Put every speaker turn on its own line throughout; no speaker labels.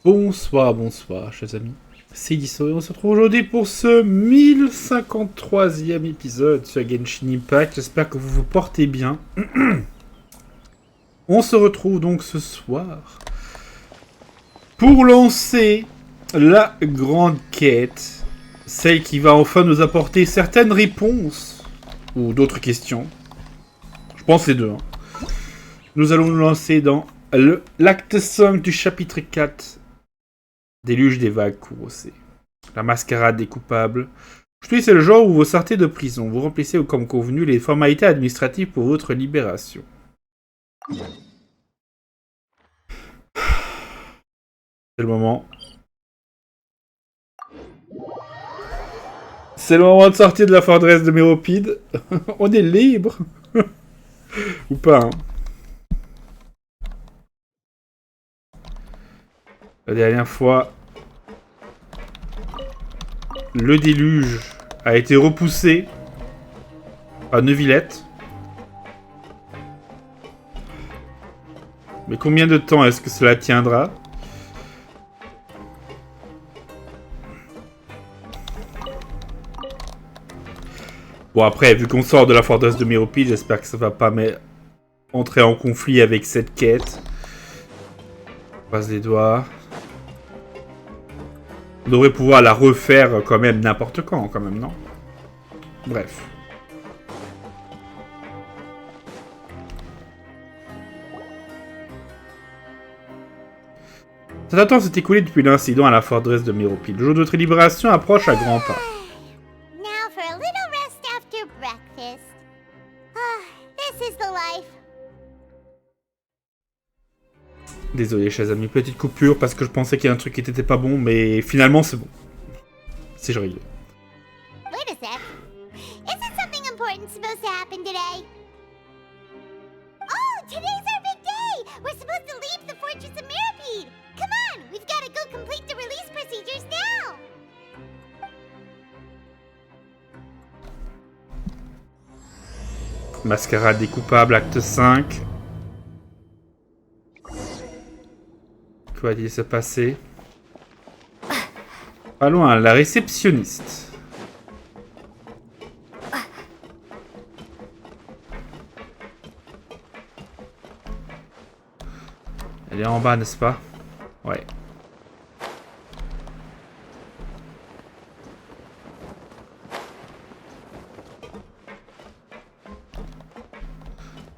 Bonsoir, bonsoir, chers amis. C'est Deaso et on se retrouve aujourd'hui pour ce 1053e épisode sur Genshin Impact. J'espère que vous vous portez bien. On se retrouve donc ce soir pour lancer la grande quête. Celle qui va enfin nous apporter certaines réponses ou d'autres questions. Je pense les deux. Nous allons nous lancer dans l'acte 5 du chapitre 4. Déluge des vagues courroucées. La mascarade des coupables. Aujourd'hui, c'est le jour où vous sortez de prison. Vous remplissez comme convenu les formalités administratives pour votre libération. C'est le moment. C'est le moment de sortir de la forteresse de Méropide. On est libre. Ou pas, hein. La dernière fois, le déluge a été repoussé à Neuvillette. Mais combien de temps est-ce que cela tiendra ? Bon, après, vu qu'on sort de la forteresse de Méropide, j'espère que ça va pas entrer en conflit avec cette quête. On passe les doigts. On devrait pouvoir la refaire quand même n'importe quand, quand même, non? Bref. Cet temps s'est écoulé depuis l'incident à la forteresse de Méropide. Le jour de notre libération approche à grands pas.
Now for a little rest after breakfast. This is the life.
Désolé, chers amis, petite coupure parce que je pensais qu'il y a un truc qui n'était pas bon, mais finalement c'est bon. C'est réglé.
Wait a sec. Isn't something important supposed to happen today? Oh, today's our big day! We're supposed to leave the Fortress of Méropide! Come on, we've got to go complete the release procedures now!
Mascarade des coupables, acte 5. Que va-t-il se passer? Allons à la réceptionniste. Elle est en bas, n'est-ce pas? Ouais.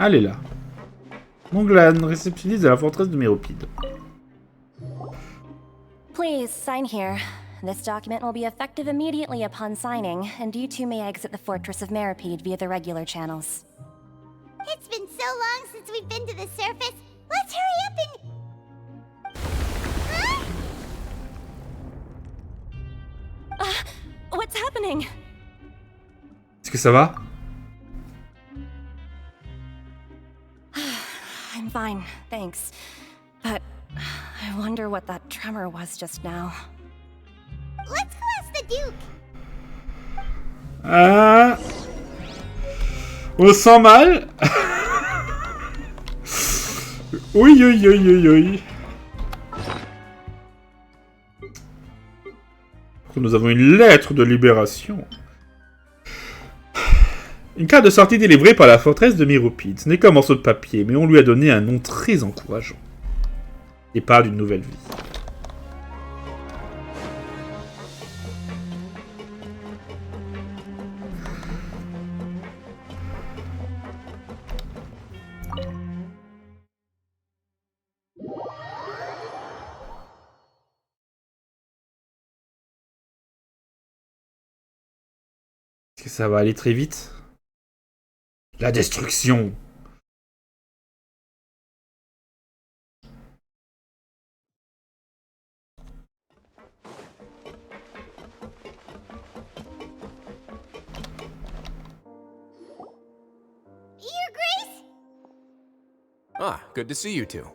Elle est là. Donc la réceptionniste de la forteresse de Méropide.
Please, sign here. This document will be effective immediately upon signing, and you two may exit the Fortress of Méropide via the regular channels.
It's been so long since we've been to the surface. Let's hurry up and... Huh?
What's happening?
Est-ce que ça va?
I'm fine, thanks. But I wonder what that tremor was just now.
Let's go ask the Duke.
On sent mal. Oui, oui, oui, oui, oui. Nous avons une lettre de libération. Une carte de sortie délivrée par la forteresse de Méropide. Ce n'est qu'un morceau de papier, mais on lui a donné un nom très encourageant. Départ d'une nouvelle vie. Est-ce que ça va aller très vite? La destruction!
Your Grace?
Ah, good to see you two.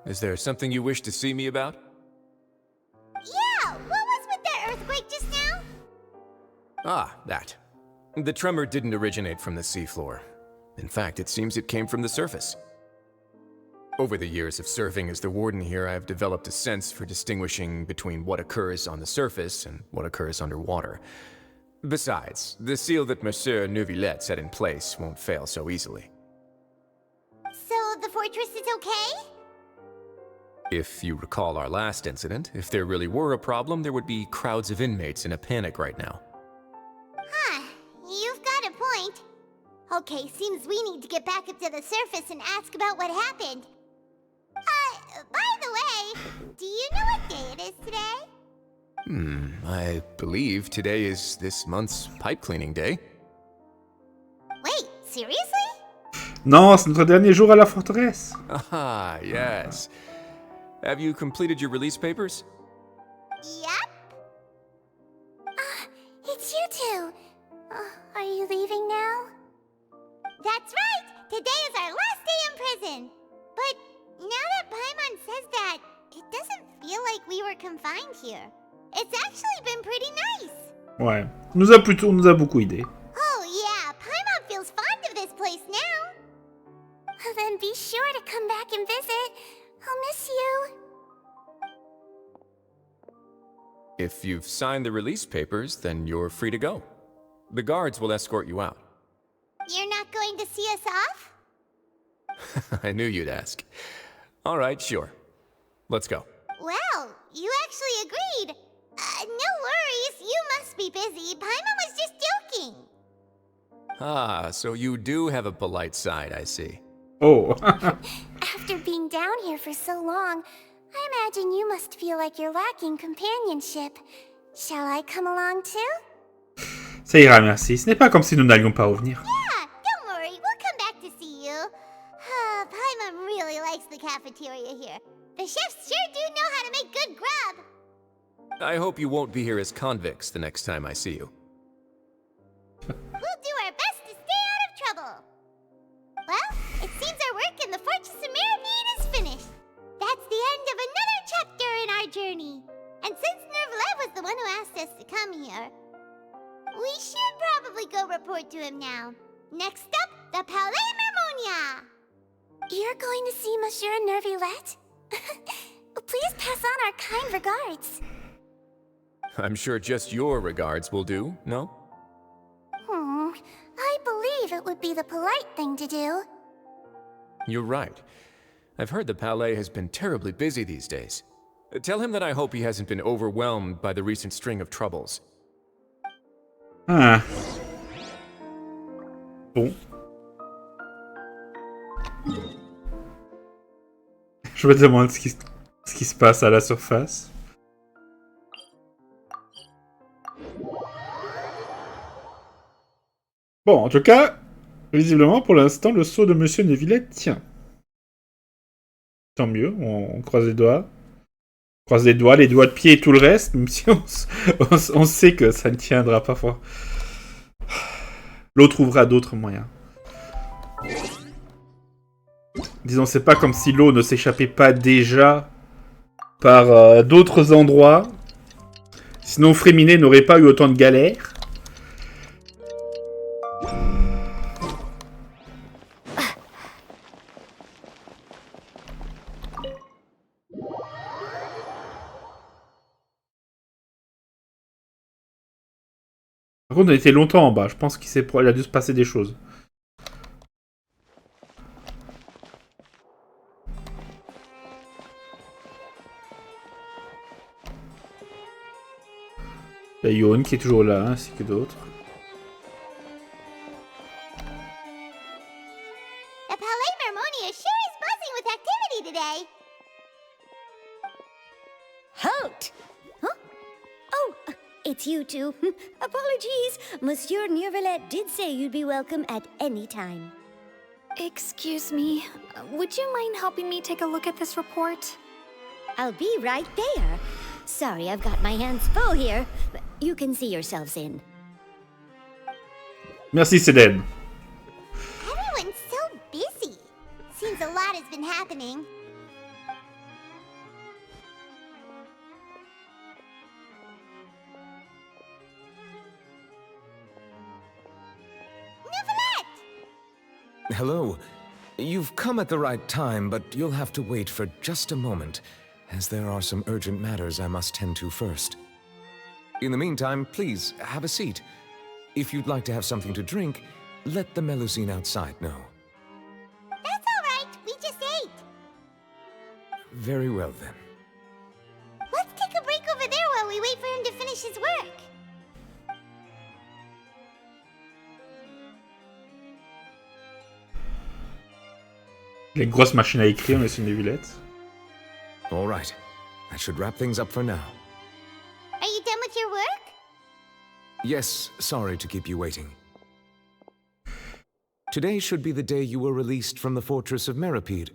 Is there something you wish to see me about?
Yeah, what was with that earthquake just now?
Ah, that. The tremor didn't originate from the seafloor. In fact, it seems it came from the surface. Over the years of serving as the warden here, I have developed a sense for distinguishing between what occurs on the surface and what occurs underwater. Besides, the seal that Monsieur Neuvillette set in place won't fail so easily.
So the fortress is okay?
If you recall our last incident, if there really were a problem, there would be crowds of inmates in a panic right now.
Huh, you've got a point. Okay, seems we need to get back up to the surface and ask about what happened. By the way, do you know what day it is today?
I believe today is this month's pipe cleaning day.
Wait, seriously?
Non, c'est notre dernier jour à la forteresse.
Ah, yes. Have you completed your release papers?
Yep. It's you two. Are you leaving now? That's right! Today is our last day in prison! But now that Paimon says that, it doesn't feel like we were confined here. It's actually been pretty nice!
Ouais, nous a beaucoup aidé.
Oh yeah, Paimon feels fond of this place now! Then be sure to come back and visit. I'll miss you.
If you've signed the release papers, then you're free to go. The guards will escort you out.
You're not going to see us off?
I knew you'd ask. All right, sure. Let's go.
Well, you actually agreed. No worries, you must be busy. Paimon was just joking.
Ah, so you do have a polite side, I see.
Oh.
After being down here for so long, I imagine you must feel like you're lacking companionship. Shall I come along too?
Ça ira, merci. Ce n'est pas comme si nous n'allions pas revenir.
Yeah, don't worry, we'll come back to see you. Paimon really likes the cafeteria here. The chefs sure do know how to make good grub.
I hope you won't be here as convicts the next time I see you.
We'll do our best to stay out of trouble. Well, it seems our work in the Fortress of Méropide is finished. That's the end of another chapter in our journey. And since Neuvillette was the one who asked us to come here, we should probably go report to him now. Next up, the Palais Mermonia. You're going to see Monsieur Neuvillette? Please pass on our kind regards.
I'm sure just your regards will do, no?
I believe it would be the polite thing to do.
You're right. I've heard the Palais has been terribly busy these days. Tell him that I hope he hasn't been overwhelmed by the recent string of troubles.
Ah. Bon. Je me demande ce qui se passe à la surface. Bon, en tout cas, visiblement, pour l'instant, le sceau de Monsieur Neuvillette tient. Tant mieux, on croise les doigts. On croise les doigts de pied et tout le reste, même si on sait que ça ne tiendra pas fort. L'eau trouvera d'autres moyens. Disons, c'est pas comme si l'eau ne s'échappait pas déjà par d'autres endroits. Sinon, Fréminet n'aurait pas eu autant de galères. Par contre, on était longtemps en bas. Je pense qu'il a dû se passer des choses. Il y a Yoon qui est toujours là, ainsi que d'autres.
The Palais Mermonia sure is buzzing with activity today.
Halt! Huh? Oh, it's you two. Apologies. Monsieur Neuvillette did say you'd be welcome at any time.
Excuse me, would you mind helping me take a look at this report?
I'll be right there. Sorry, I've got my hands full here. But you can see yourselves in.
Merci, Cédène.
Everyone's so busy. Seems a lot has been happening. Neuvillette!
Hello.
You've come at the right time, but you'll have to wait for just a moment, as there are some urgent matters I must tend to first. In the meantime, please, have a seat. If you'd like to have something to drink, let the Melusine outside know.
That's all right. We just ate.
Very well, then.
Let's take a break over there while we wait for him to finish his work.
Les grosses machines à écrire, mais c'est une villette.
All right. That should wrap things up for now.
Are you done with your work?
Yes, sorry to keep you waiting. Today should be the day you were released from the Fortress of Méropide,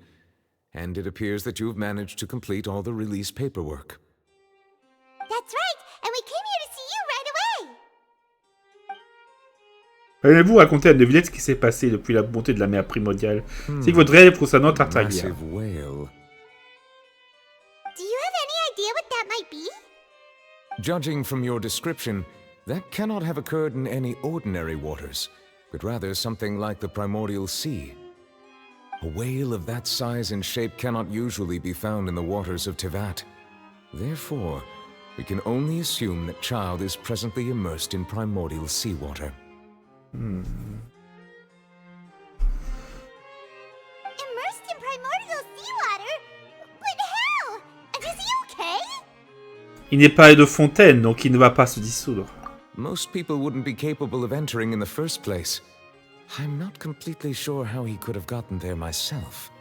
and it appears that you've managed to complete all the release paperwork.
That's right, and we came here to see you right away.
Allez-vous raconter à Neuvillette ce qui s'est passé depuis la montée de la mer primordiale, c'est que votre rêve concernant Tartaria.
Massive whale.
Do you have any idea what that might be?
Judging from your description, that cannot have occurred in any ordinary waters, but rather something like the primordial sea. A whale of that size and shape cannot usually be found in the waters of Tevat. Therefore, we can only assume that Child is presently immersed in primordial seawater.
Immersed in primordial seawater? But how? Is he okay?
Il n'est pas de fontaine, donc il ne va pas se dissoudre.
Most people wouldn't be capable of entering in the first place. I'm not completely sure how he could have gotten there myself.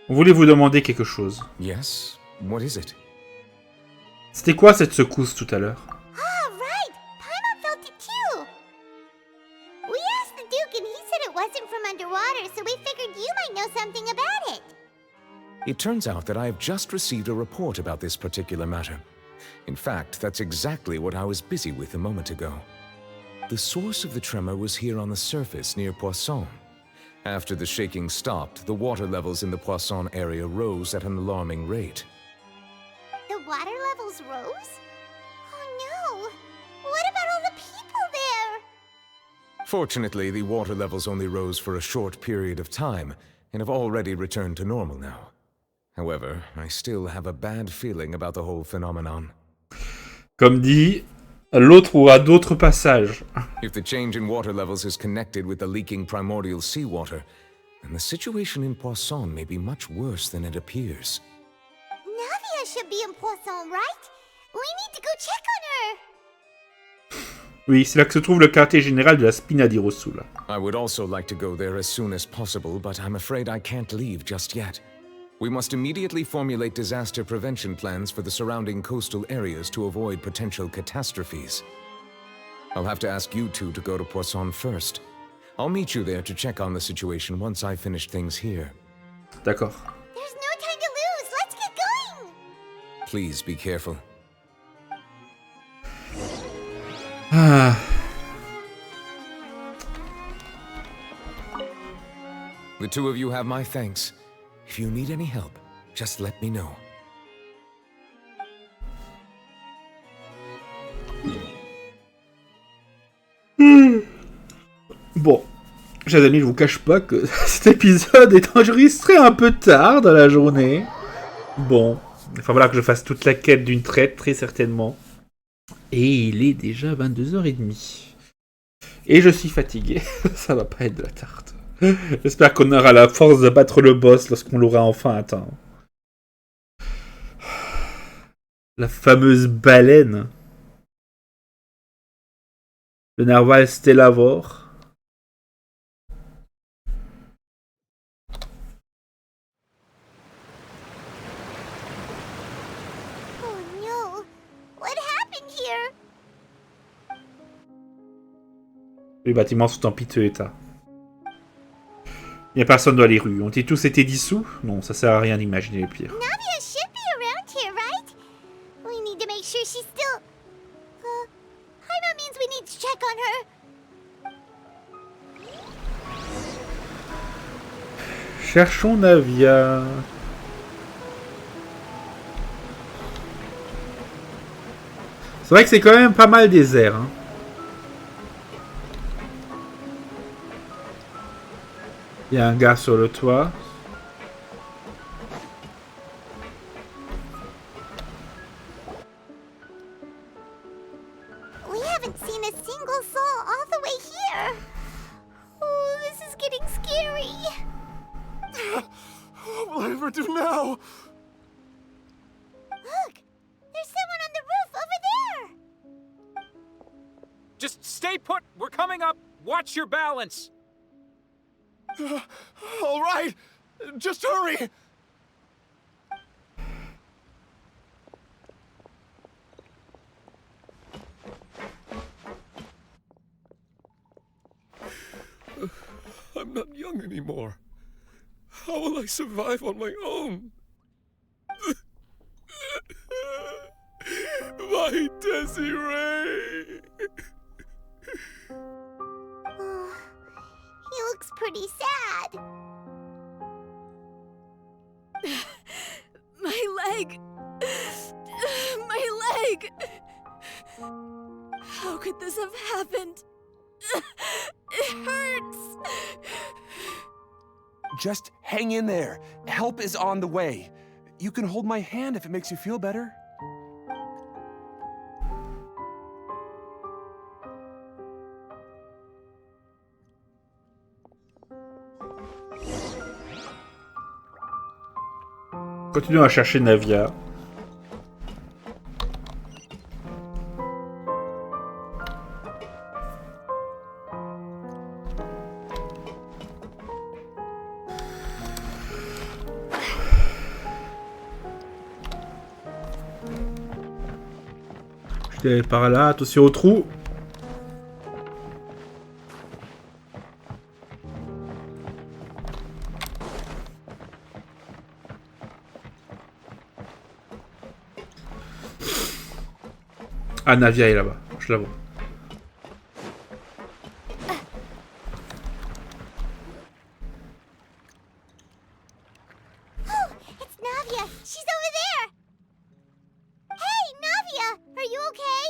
On voulait vous demander quelque chose.
Yes? What is it?
C'était quoi cette secousse tout à l'heure?
Ah, right! Paimon felt it too! We asked the Duke and he said it wasn't from underwater, so we figured you might know something about it.
It turns out that I have just received a report about this particular matter. In fact, that's exactly what I was busy with a moment ago. The source of the tremor was here on the surface near Poisson. After the shaking stopped, the water levels in the Poisson area rose at an alarming rate.
The water levels rose? Oh no! What about all the people there?
Fortunately, the water levels only rose for a short period of time, and have already returned to normal now. However, I still have a bad feeling about the whole phenomenon.
Comme dit, l'autre aura d'autres passages.
If the change in water levels is connected with the leaking primordial seawater, then the situation in Poisson may be much worse than it appears.
Navia should be in Poisson, right? We need to go check on her!
Oui, c'est là que se trouve le quartier général de la Spina di Rosula.
I would also like to go there as soon as possible, but I'm afraid I can't leave just yet. We must immediately formulate disaster prevention plans for the surrounding coastal areas to avoid potential catastrophes. I'll have to ask you two to go to Poisson first. I'll meet you there to check on the situation once I finish things here.
D'accord.
There's no time to lose! Let's get going!
Please be careful.
Ah.
The two of you have my thanks. If you need any help, just let me know.
Bon, chers amis, je vous cache pas que cet épisode est enregistré un peu tard dans la journée. Bon, enfin voilà que je fasse toute la quête d'une traite, très certainement. Et il est déjà 22h30. Et je suis fatigué, ça va pas être de la tarte. J'espère qu'on aura la force de battre le boss lorsqu'on l'aura enfin atteint. La fameuse baleine. Le narwhal stellavore.
Oh no! What happened here?
Les bâtiments sont en piteux état. Il n'y a personne dans les rues. Ont-ils tous été dissous? Non, ça sert à rien d'imaginer le pire.
Navia should be around here, right? We need to make sure she's still... Paimon means we need to check on her.
Cherchons Navia. C'est vrai que c'est quand même pas mal désert, hein. Il y a un gars sur le toit.
We haven't seen a single soul all the way here. Oh, this is getting scary.
What will I ever do now?
Look, there's someone on the roof over there.
Just stay put. We're coming up. Watch your balance.
All right, just hurry. I'm not young anymore. How will I survive on my own? My Desiree!
Oh, he looks pretty sad.
My leg! My leg! How could this have happened? It hurts!
Just hang in there. Help is on the way. You can hold my hand if it makes you feel better.
Continuons à chercher Navia. Je vais par là, attention au trou. Ah, Navia est là-bas, je la vois.
Oh, it's Navia. She's over there. Hey, Navia, are you okay?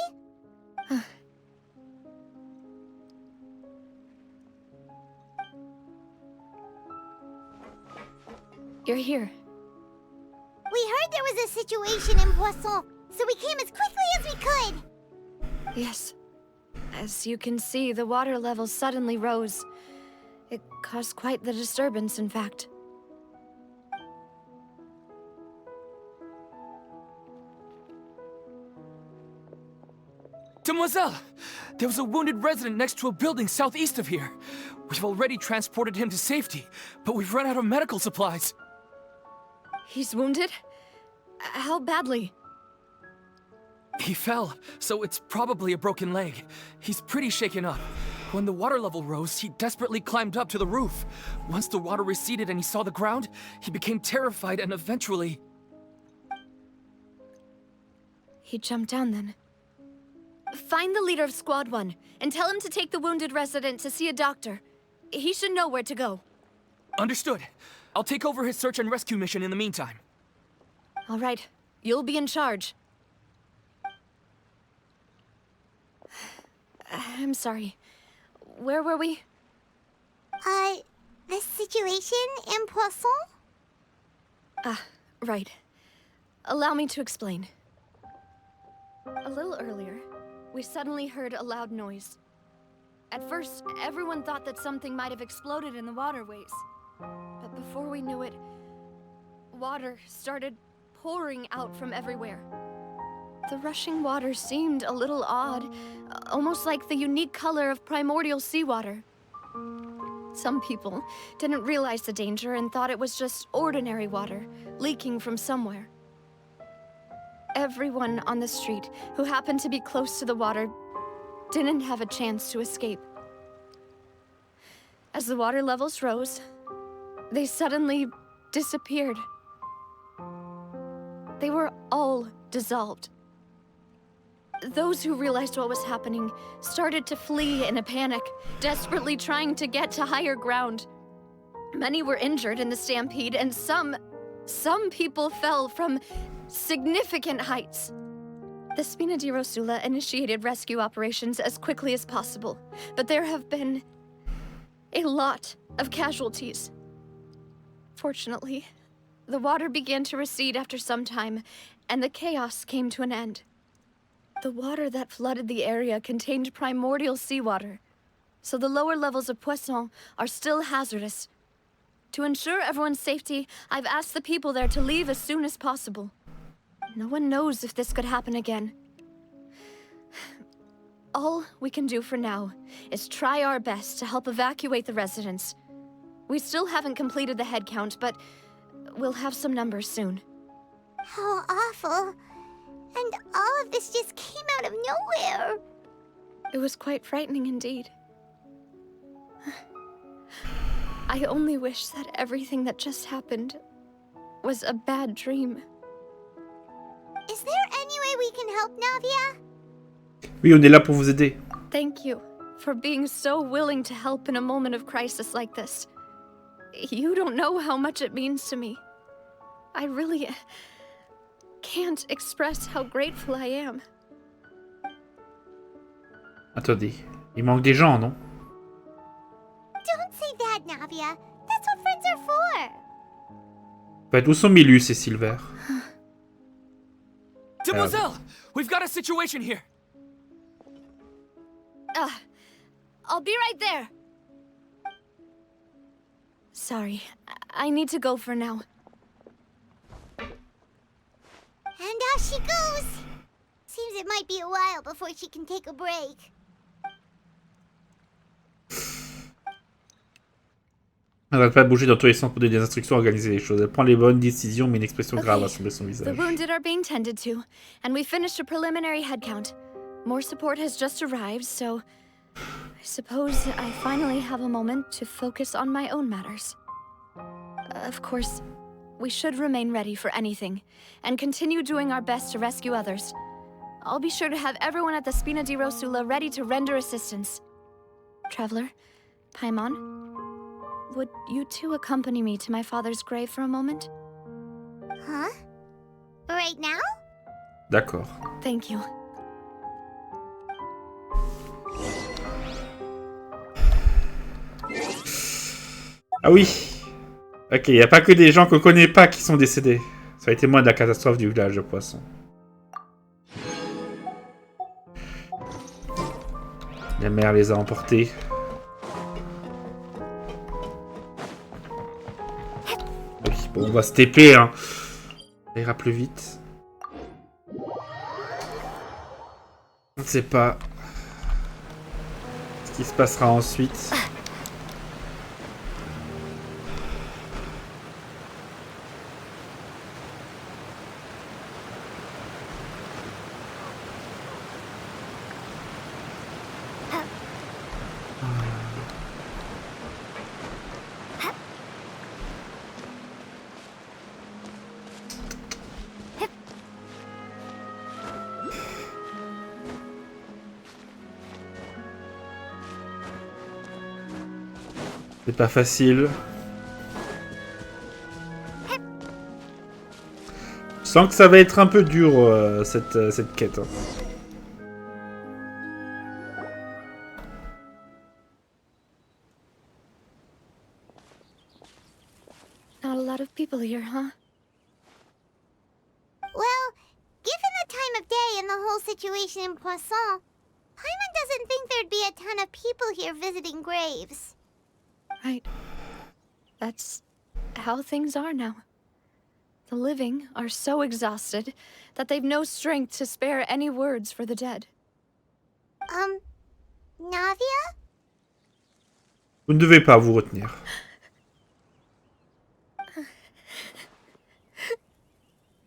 You're here.
We heard there was a situation in Poisson, so we came as quickly as we could.
Yes. As you can see, the water level suddenly rose. It caused quite the disturbance, in fact.
Demoiselle! There was a wounded resident next to a building southeast of here. We've already transported him to safety, but we've run out of medical supplies.
He's wounded? How badly?
He fell, so it's probably a broken leg. He's pretty shaken up. When the water level rose, he desperately climbed up to the roof. Once the water receded and he saw the ground, he became terrified and eventually...
He jumped down then. Find the leader of Squad 1 and tell him to take the wounded resident to see a doctor. He should know where to go.
Understood. I'll take over his search and rescue mission in the meantime.
All right. You'll be in charge. I'm sorry. Where were we?
The situation in Poisson?
Ah, right. Allow me to explain. A little earlier, we suddenly heard a loud noise. At first, everyone thought that something might have exploded in the waterways. But before we knew it, water started pouring out from everywhere. The rushing water seemed a little odd, almost like the unique color of primordial seawater. Some people didn't realize the danger and thought it was just ordinary water, leaking from somewhere. Everyone on the street who happened to be close to the water didn't have a chance to escape. As the water levels rose, they suddenly disappeared. They were all dissolved. Those who realized what was happening started to flee in a panic, desperately trying to get to higher ground. Many were injured in the stampede, and some people fell from significant heights. The Spina di Rosula initiated rescue operations as quickly as possible, but there have been a lot of casualties. Fortunately, the water began to recede after some time, and the chaos came to an end. The water that flooded the area contained primordial seawater, so the lower levels of POISSON are still hazardous. To ensure everyone's safety, I've asked the people there to leave as soon as possible. No one knows if this could happen again. All we can do for now is try our best to help evacuate the residents. We still haven't completed the head count, but we'll have some numbers soon.
How awful. And all of this just came out of nowhere.
It was quite frightening indeed. I only wish that everything that just happened was a bad dream.
Is there any way we can help, Navia?
Oui, on est là pour vous aider.
Thank you for being so willing to help in a moment of crisis like this. You don't know how much it means to me. I really can't express how grateful I am.
Attendez, il manque des gens, non?
Don't say that, Navia. That's what friends are for.
En fait, où sont Milus et Silver?
Demoiselle, we've got a situation here.
I'll be right there. Sorry, I need to go for now.
And off she goes. Seems it might be a while before she can take a break.
Elle n'arrête pas de bouger dans tous les sens pour donner des instructions à organiser les choses. Elle prend les bonnes décisions, mais une expression grave a semblé son
The
visage.
wounded are being tended to, and we finished a preliminary head count. More support has just arrived, so I suppose I finally have a moment to focus on my own matters. Of course, we should remain ready for anything, and continue doing our best to rescue others. I'll be sure to have everyone at the Spina di Rosula ready to render assistance. Traveler, Paimon, would you two accompany me to my father's grave for a moment?
Huh? Right now?
D'accord.
Thank you.
Ah oui. Ok, il n'y a pas que des gens qu'on connaît pas qui sont décédés. Ça a été moins de la catastrophe du village de poissons. La mer les a emportés. Oui, bon, on va se TP, hein. Ça ira plus vite. On ne sait pas ce qui se passera ensuite. C'est pas facile. Je sens que ça va être un peu dur cette quête. Hein.
Not a lot of people here, huh?
Well, given the time of day and the whole situation in Poisson, Paimon doesn't think there'd be a ton of people here visiting graves.
Right. That's how things are now. The living are so exhausted that they've no strength to spare any words for the dead.
Navia?
Vous ne devez pas vous retenir.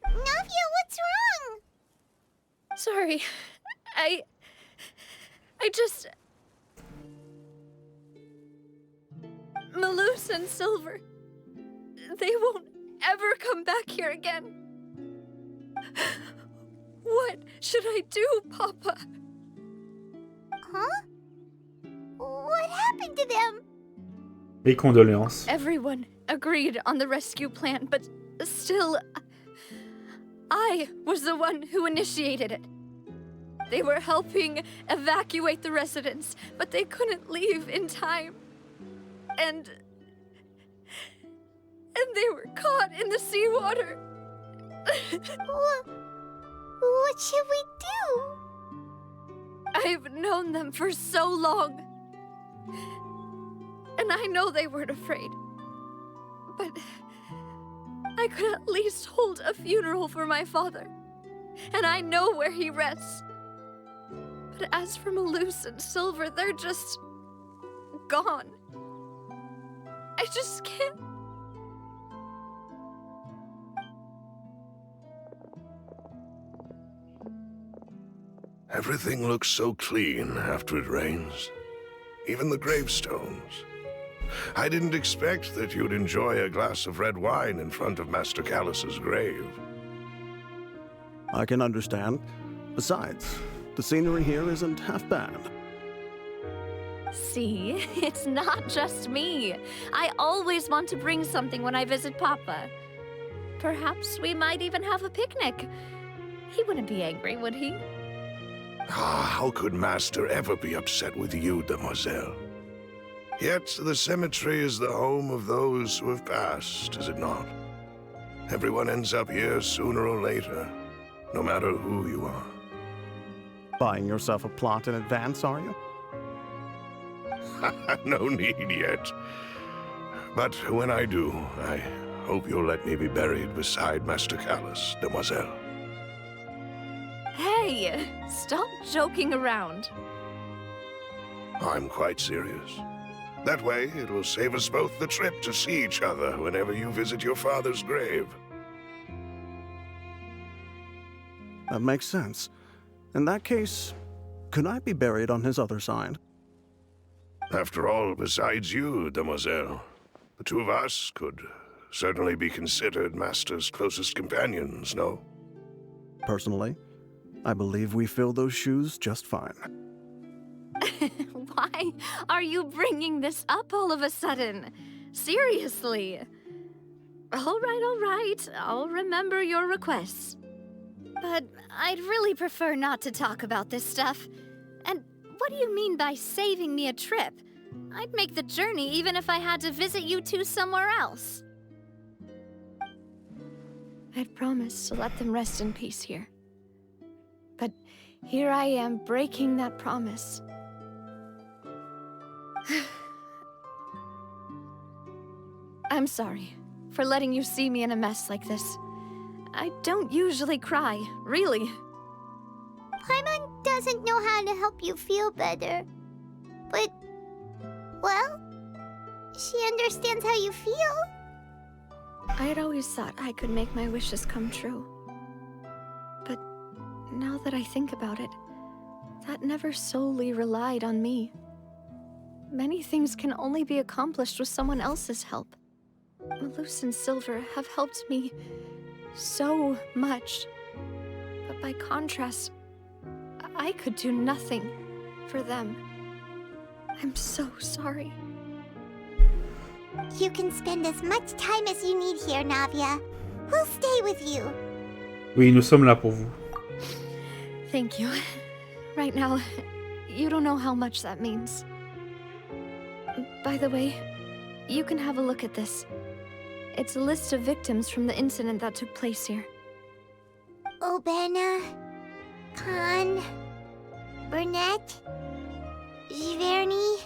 Navia, what's wrong?
Sorry. I just... Malus and Silver. They won't ever come back here again. What should I do, Papa?
Huh? What happened to them?
Mes condoléances.
Everyone agreed on the rescue plan, but still, I was the one who initiated it. They were helping evacuate the residents, but they couldn't leave in time. and they were caught in the seawater.
What should we do?
I've known them for so long. And I know they weren't afraid. But I could at least hold a funeral for my father. And I know where he rests. But as for Malus and Silver, they're just gone. I just can't.
Everything looks so clean after it rains. Even the gravestones. I didn't expect that you'd enjoy a glass of red wine in front of Master Callus's grave.
I can understand. Besides, the scenery here isn't half bad.
See, it's not just me. I always want to bring something when I visit Papa. Perhaps we might even have a picnic. He wouldn't be angry, would he?
How could Master ever be upset with you, Demoiselle? Yet the cemetery is the home of those who have passed, is it not? Everyone ends up here sooner or later, no matter who you are.
Buying yourself a plot in advance, are you?
No need yet. But when I do, I hope you'll let me be buried beside Master Callus, Demoiselle.
Hey, stop joking around.
I'm quite serious. That way, it will save us both the trip to see each other whenever you visit your father's grave.
That makes sense. In that case, could I be buried on his other side?
After all, besides you, Demoiselle, the two of us could certainly be considered Master's closest companions, no?
Personally, I believe we fill those shoes just fine.
Why are you bringing this up all of a sudden? Seriously. All right. I'll remember your requests. But I'd really prefer not to talk about this stuff. And what do you mean by saving me a trip? I'd make the journey even if I had to visit you two somewhere else. I'd promised to let them rest in peace here. But here I am breaking that promise. I'm sorry for letting you see me in a mess like this. I don't usually cry, really.
Paimon doesn't know how to help you feel better. But, well, she understands how you feel.
I'd always thought I could make my wishes come true. But now that I think about it, that never solely relied on me. Many things can only be accomplished with someone else's help. Malus and Silver have helped me so much. But by contrast, I could do nothing for them. I'm so sorry.
You can spend as much time as you need here, Navia. We'll stay with you.
Oui, nous sommes là pour vous.
Thank you. Right now, you don't know how much that means. By the way, you can have a look at this. It's a list of victims from the incident that took place here.
Obena, Khan, Burnett, Giverny,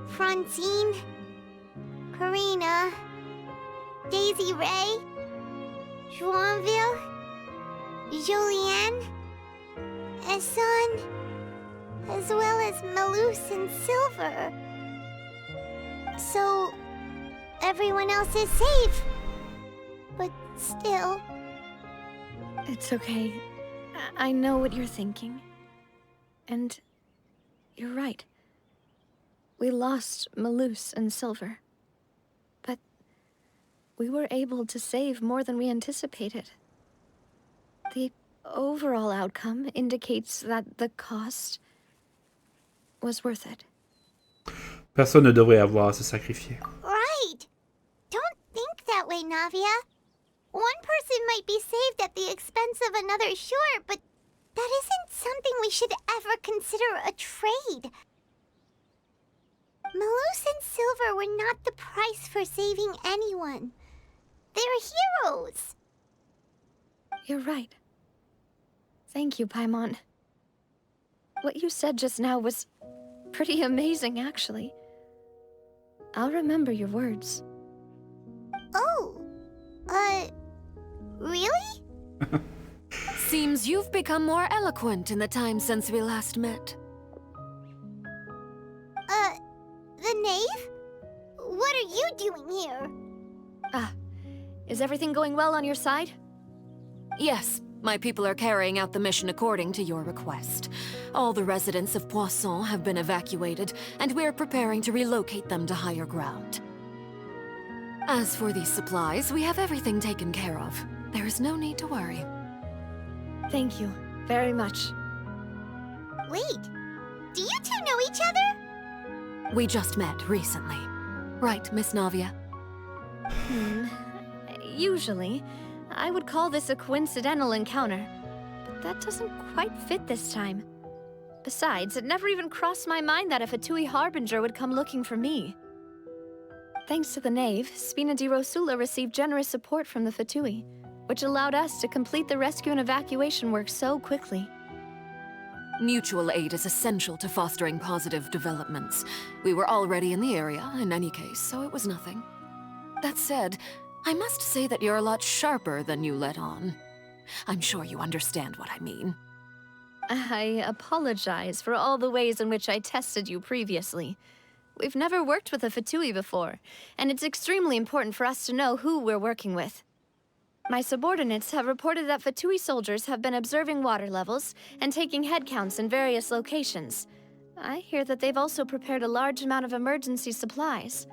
Francine, Karina, Daisy Ray, Joinville, Julianne, Esson, as well as Malus and Silver. So, everyone else is safe. But still...
It's okay. I know what you're thinking. And you're right. We lost Malus and Silver. But we were able to save more than we anticipated. The overall outcome indicates that the cost was worth it.
Personne ne devrait avoir à se sacrifier.
Right! Don't think that way, Navia. One person might be saved at the expense of another, sure, but that isn't something we should ever consider a trade. Malus and Silver were not the price for saving anyone. They're heroes.
You're right. Thank you, Paimon. What you said just now was pretty amazing, actually. I'll remember your words.
Oh, really?
Seems you've become more eloquent in the time since we last met.
The knave? What are you doing here?
Is everything going well on your side?
Yes, my people are carrying out the mission according to your request. All the residents of POISSON have been evacuated, and we're preparing to relocate them to higher ground. As for these supplies, we have everything taken care of. There is no need to worry.
Thank you very much.
Wait, do you two know each other?
We just met recently. Right, Miss Navia?
Usually, I would call this a coincidental encounter, but that doesn't quite fit this time. Besides, it never even crossed my mind that a Fatui Harbinger would come looking for me. Thanks to the Knave, Spina di Rosula received generous support from the Fatui, which allowed us to complete the rescue and evacuation work so quickly.
Mutual aid is essential to fostering positive developments. We were already in the area, in any case, so it was nothing. That said, I must say that you're a lot sharper than you let on. I'm sure you understand what I mean.
I apologize for all the ways in which I tested you previously. We've never worked with a Fatui before, and it's extremely important for us to know who we're working with. My subordinates have reported that Fatui soldiers have been observing water levels and taking head counts in various locations. I hear that they've also prepared a large amount of emergency supplies.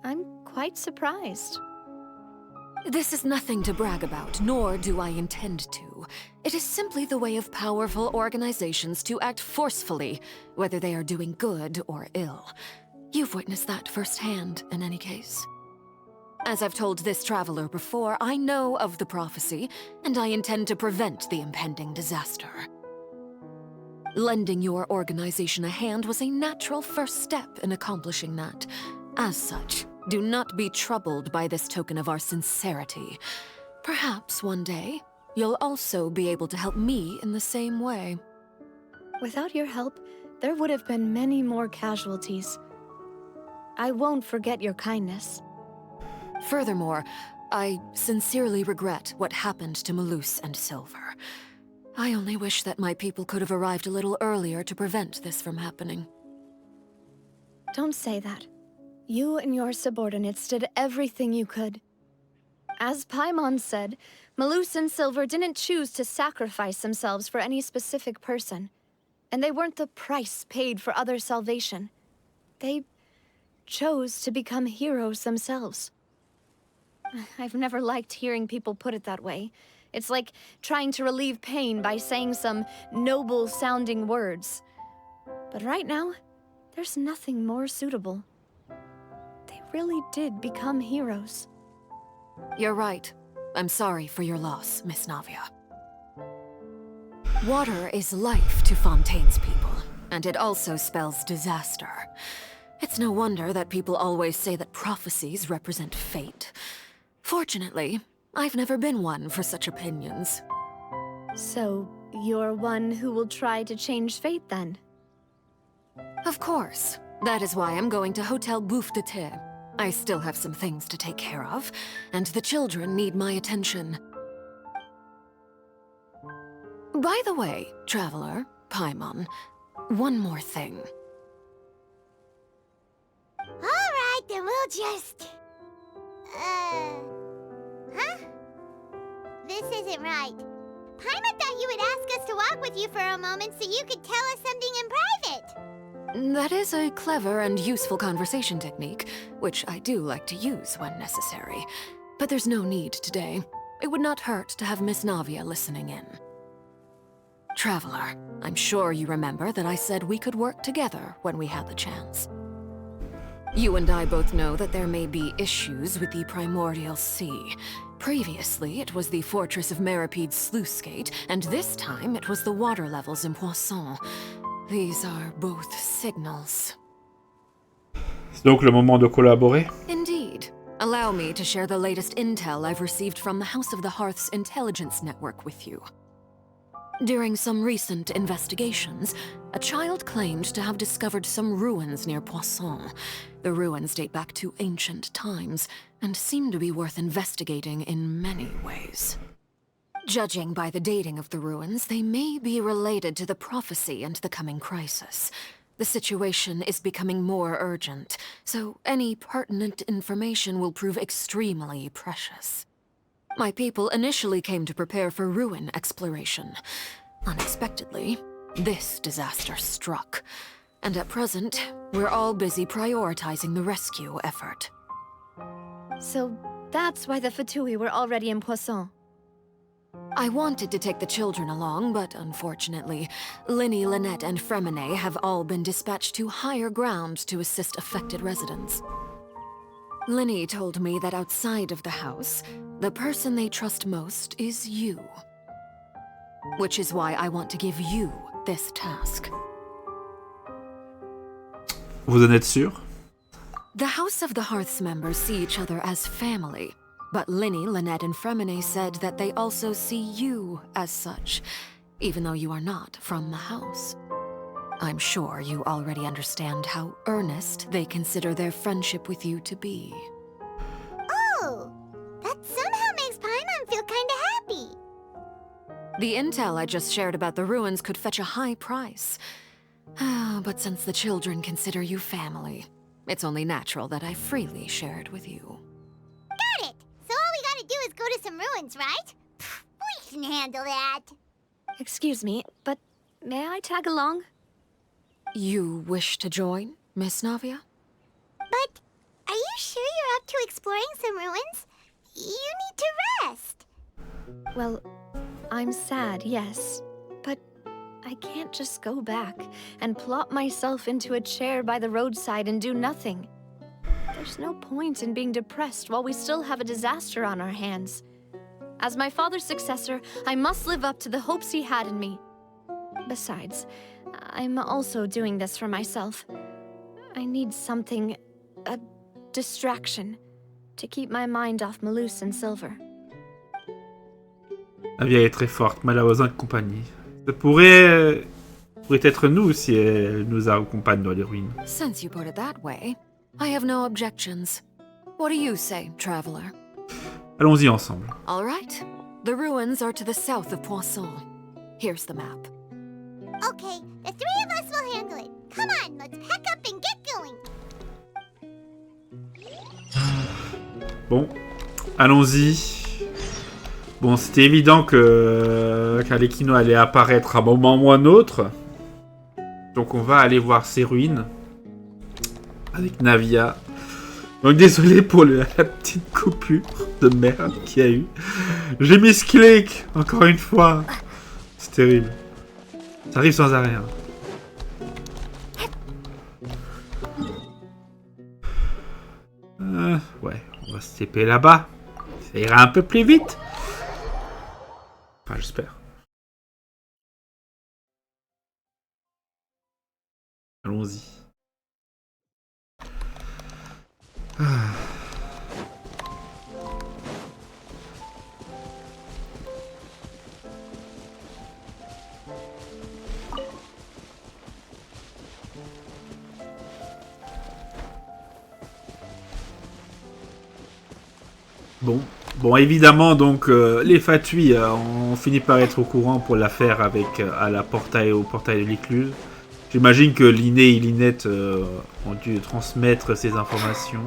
I'm quite surprised.
This is nothing to brag about, nor do I intend to. It is simply the way of powerful organizations to act forcefully, whether they are doing good or ill. You've witnessed that firsthand, in any case. As I've told this traveler before, I know of the prophecy, and I intend to prevent the impending disaster. Lending your organization a hand was a natural first step in accomplishing that. As such, do not be troubled by this token of our sincerity. Perhaps one day, you'll also be able to help me in the same way.
Without your help, there would have been many more casualties. I won't forget your kindness.
Furthermore, I sincerely regret what happened to Malus and Silver. I only wish that my people could have arrived a little earlier to prevent this from happening.
Don't say that. You and your subordinates did everything you could. As Paimon said, Malus and Silver didn't choose to sacrifice themselves for any specific person. And they weren't the price paid for other salvation. They chose to become heroes themselves. I've never liked hearing people put it that way. It's like trying to relieve pain by saying some noble-sounding words. But right now, there's nothing more suitable. They really did become heroes.
You're right. I'm sorry for your loss, Miss Navia. Water is life to Fontaine's people, and it also spells disaster. It's no wonder that people always say that prophecies represent fate. Fortunately, I've never been one for such opinions.
So, you're one who will try to change fate, then?
Of course. That is why I'm going to Hotel Bouffe de Thé. I still have some things to take care of, and the children need my attention. By the way, Traveler, Paimon, one more thing.
Alright, then we'll just... Huh? This isn't right. Paimon thought you would ask us to walk with you for a moment so you could tell us something in private.
That is a clever and useful conversation technique, which I do like to use when necessary. But there's no need today. It would not hurt to have Miss Navia listening in. Traveler, I'm sure you remember that I said we could work together when we had the chance. You and I both know that there may be issues with the Primordial Sea. Previously, it was the Fortress of Méropide's sluice gate, and this time it was the water levels in POISSON. These are both signals.
C'est donc le moment de collaborer.
Indeed. Allow me to share the latest intel I've received from the House of the Hearth's intelligence network with you. During some recent investigations, a child claimed to have discovered some ruins near POISSON. The ruins date back to ancient times, and seem to be worth investigating in many ways. Judging by the dating of the ruins, they may be related to the prophecy and the coming crisis. The situation is becoming more urgent, so any pertinent information will prove extremely precious. My people initially came to prepare for ruin exploration. Unexpectedly, this disaster struck. And at present, we're all busy prioritizing the rescue effort.
So that's why the Fatui were already in Poisson.
I wanted to take the children along, but unfortunately, Linny, Lynette, and Fremine have all been dispatched to higher ground to assist affected residents. Linny told me that outside of the house, the person they trust most is you. Which is why I want to give you this task.
Vous en êtes sûr?
The House of the Hearth's members see each other as family, but Linny, Lynette, and Fremine said that they also see you as such, even though you are not from the house. I'm sure you already understand how earnest they consider their friendship with you to be.
Oh, that somehow makes Paimon feel kinda happy.
The intel I just shared about the ruins could fetch a high price. But since the children consider you family, it's only natural that I freely share it with you.
Got it! So all we gotta do is go to some ruins, right? We can handle that.
Excuse me, but may I tag along?
You wish to join, Miss Navia?
But are you sure you're up to exploring some ruins? You need to rest.
Well, I'm sad, yes. But I can't just go back and plop myself into a chair by the roadside and do nothing. There's no point in being depressed while we still have a disaster on our hands. As my father's successor, I must live up to the hopes he had in me. Besides, I'm also doing this for myself. I need something, a distraction, to keep my mind off Malus and Silver.
Navia est très forte, mais elle a besoin de compagnie. Ça pourrait être nous si elle nous accompagne dans les ruines.
Since you put it that way, I have no objections. What do you say, traveler?
Allons-y ensemble.
All right. The ruins are to the south of Poisson. Here's the map.
Okay, the three of us will handle it. Come on, let's pack up and get going.
Bon, allons-y. Bon, c'était évident que qu'Alekino allait apparaître à un moment ou un autre. Donc on va aller voir ces ruines. Avec Navia. Donc désolé pour la petite coupure de merde qu'il y a eu. J'ai mis ce clic, encore une fois. C'est terrible. Ça arrive sans arrêt. Ouais, on va se taper là-bas. Ça ira un peu plus vite. Enfin, j'espère. Allons-y. Bon, évidemment, donc, les Fatui ont fini par être au courant pour l'affaire avec au portail de l'écluse. J'imagine que Linné et Lynette ont dû transmettre ces informations.